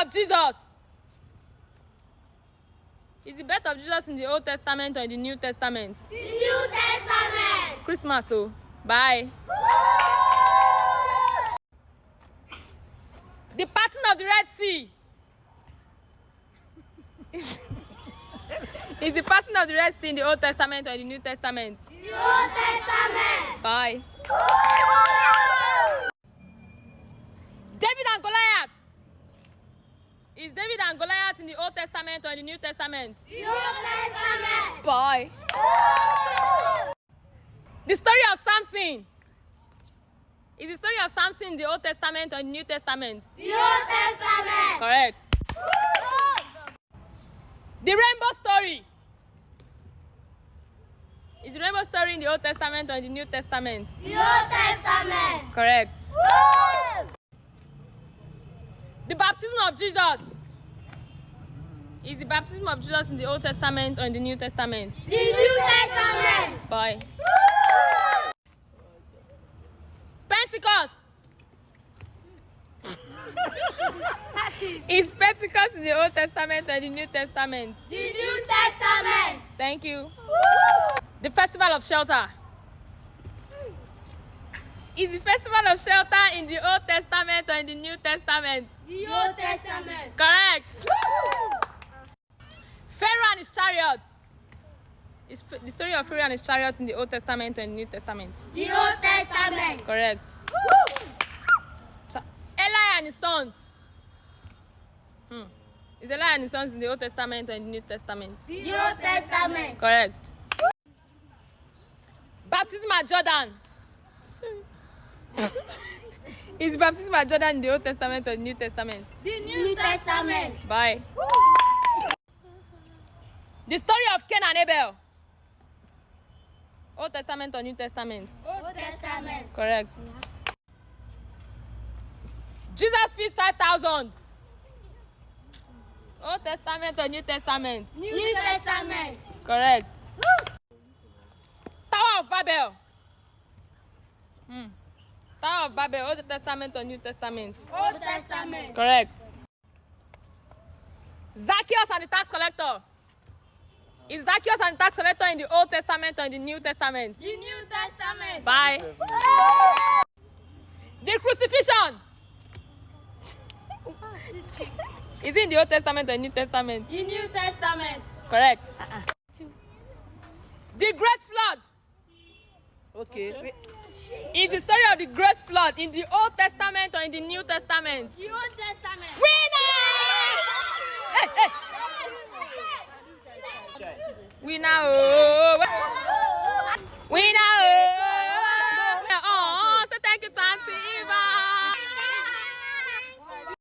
of Jesus? Is the birth of Jesus in the Old Testament or in the New Testament? The New Testament. Christmas, so bye. The parting of the Red Sea. Is the parting of the Red Sea in the Old Testament or in the New Testament? The Old Testament. Bye. David and Goliath. Is David and Goliath in the Old Testament or in the New Testament? The Old Testament. Bye. The story of Samson. Is the story of Samson in the Old Testament or in the New Testament? The Old Testament. Correct. The rainbow story. Is the rainbow story in the Old Testament or in the New Testament? The Old Testament. Correct. The baptism of Jesus. Is the baptism of Jesus in the Old Testament or in the New Testament? The New Testament. Bye. Pentecost. Is Pentecost in the Old Testament or in the New Testament? The New Testament. Thank you. The Festival of Shelter. Is the Festival of Shelter in the Old Testament or in the New Testament? The Old Testament. Correct. Pharaoh and his chariots. Is the story of Pharaoh and his chariots in the Old Testament or in the New Testament? The Old Testament. Correct. Eli and his sons. Is Eli and his sons in the Old Testament or in the New Testament? The Old Testament. Correct. Baptism at Jordan. Is baptism at Jordan in the Old Testament or the New Testament? The New Testament. Bye. The story of Cain and Abel. Old Testament or New Testament? Old Testament. Correct. Jesus feeds 5,000. Old Testament or New Testament? New Testament. Correct. Tower of Babel. Tower of Babel, Old Testament or New Testament? Old Testament. Correct. Zacchaeus and the tax collector. Is Zacchaeus and the tax collector in the Old Testament or in the New Testament? The New Testament. Bye. The crucifixion. Is it in the Old Testament or New Testament? The New Testament. Correct. The Great Flood. Okay. Is the story of the Great Flood in the Old Testament or in the New Testament? The Old Testament. Winner! Hey, hey. Winner! Oh,